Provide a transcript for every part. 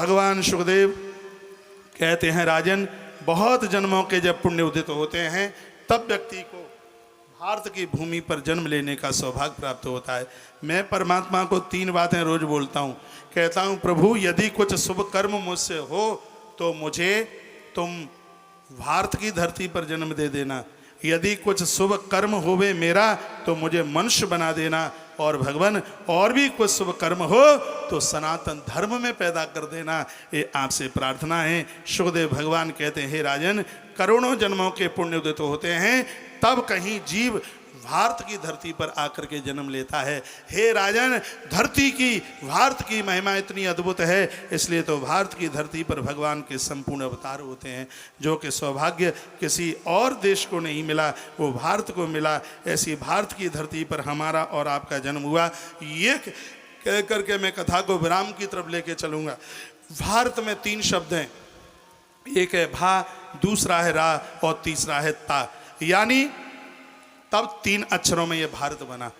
भगवान सुखदेव कहते हैं, राजन, बहुत जन्मों के जब पुण्य उदित होते हैं तब व्यक्ति को भारत की भूमि पर जन्म लेने का सौभाग्य प्राप्त होता है। मैं परमात्मा को 3 बातें रोज बोलता हूँ। कहता हूँ, प्रभु यदि कुछ शुभ कर्म मुझसे हो तो मुझे तुम भारत की धरती पर जन्म दे देना। यदि कुछ शुभ कर्म होवे मेरा तो मुझे मनुष्य बना देना। और भगवान और भी कुछ शुभ कर्म हो तो सनातन धर्म में पैदा कर देना। ये आपसे प्रार्थना है। सुखदेव भगवान कहते हैं, हे राजन, करोड़ों जन्मों के पुण्य उदित होते हैं तब कहीं जीव भारत की धरती पर आकर के जन्म लेता है। हे राजन, धरती की, भारत की महिमा इतनी अद्भुत है, इसलिए तो भारत की धरती पर भगवान के संपूर्ण अवतार होते हैं। जो कि सौभाग्य किसी और देश को नहीं मिला, वो भारत को मिला। ऐसी भारत की धरती पर हमारा और आपका जन्म हुआ। ये कह करके मैं कथा को विराम की तरफ लेके चलूँगा। भारत में 3 शब्द हैं, एक है भा, दूसरा है रा और तीसरा है ता। यानी तब 3 अक्षरों में ये भारत बना।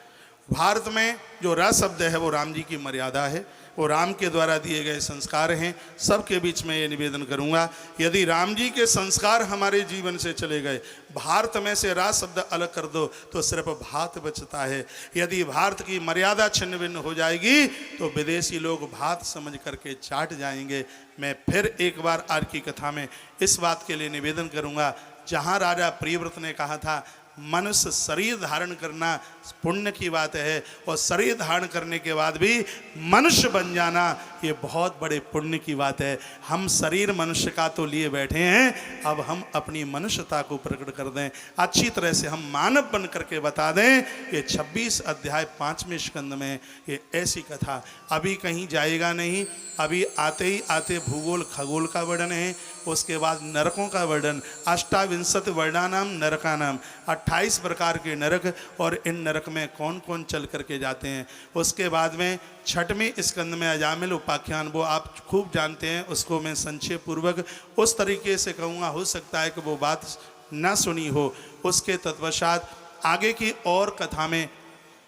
भारत में जो र शब्द है वो राम जी की मर्यादा है, वो राम के द्वारा दिए गए संस्कार हैं। सबके बीच में ये निवेदन करूंगा, यदि राम जी के संस्कार हमारे जीवन से चले गए, भारत में से रा शब्द अलग कर दो तो सिर्फ भात बचता है। यदि भारत की मर्यादा छिन्न भिन्न हो जाएगी तो विदेशी लोग भात समझ करके चाट जाएंगे। मैं फिर एक बार आज की कथा में इस बात के लिए निवेदन करूंगा, जहाँ राजा प्रियव्रत ने कहा था मनुष्य शरीर धारण करना पुण्य की बात है, और शरीर धारण करने के बाद भी मनुष्य बन जाना ये बहुत बड़े पुण्य की बात है। हम शरीर मनुष्य का तो लिए बैठे हैं, अब हम अपनी मनुष्यता को प्रकट कर दें, अच्छी तरह से हम मानव बन करके बता दें। ये 26 अध्याय 5वें स्कंद में ये ऐसी कथा अभी कहीं जाएगा नहीं। अभी आते ही आते भूगोल खगोल का वर्णन है, उसके बाद नरकों का वर्णन, 28 वर्णानाम नरकानाम, 28 प्रकार के नरक, और इन नरक में कौन कौन चल करके जाते हैं। उसके बाद में 6वें स्कंद में अजामिल उपाख्यान, वो आप खूब जानते हैं, उसको मैं संक्षेप पूर्वक उस तरीके से कहूँगा, हो सकता है कि वो बात ना सुनी हो। उसके तत्पश्चात आगे की और कथा में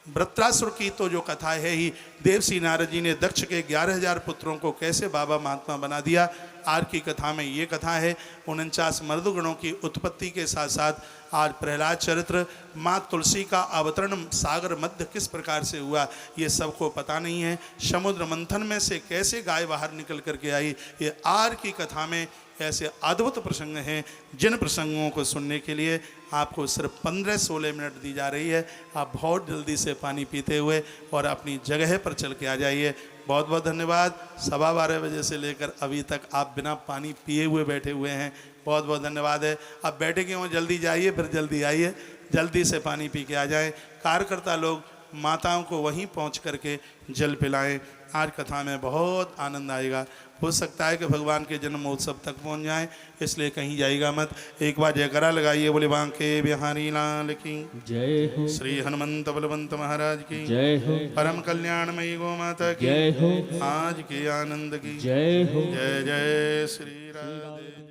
वृत्रासुर की तो जो कथा है ही, देवसी नारद जी ने दक्ष के 11,000 पुत्रों को कैसे बाबा महात्मा बना दिया। आज की कथा में ये कथा है 49 मर्दगणों की उत्पत्ति के साथ साथ आज प्रहलाद चरित्र, माँ तुलसी का अवतरण सागर मध्य किस प्रकार से हुआ ये सबको पता नहीं है। समुद्र मंथन में से कैसे गाय बाहर निकल करके आई, ये आज की कथा में ऐसे अद्भुत प्रसंग हैं, जिन प्रसंगों को सुनने के लिए आपको सिर्फ 15-16 मिनट दी जा रही है। आप बहुत जल्दी से पानी पीते हुए और अपनी जगह पर चल के आ जाइए। बहुत बहुत धन्यवाद। 12:15 बजे से लेकर अभी तक आप बिना पानी पिए हुए बैठे हुए हैं, बहुत बहुत धन्यवाद है। अब बैठे क्यों हो, जल्दी जाइए, फिर जल्दी आइए, जल्दी से पानी पी के आ जाएं। कार्यकर्ता लोग माताओं को वहीं पहुंच करके जल पिलाएं। आज कथा में बहुत आनंद आएगा। हो सकता है कि भगवान के जन्म महोत्सव तक पहुंच जाएं, इसलिए कहीं जाइएगा मत। एक बार जयकारा लगाइए, बोले बांके बिहारी लाल की जय हो, श्री हनुमंत बलवंत महाराज की जय हो, परम कल्याणमयी गो माता की जय हो, आज के आनंद की जय हो, जय जय श्री राधे।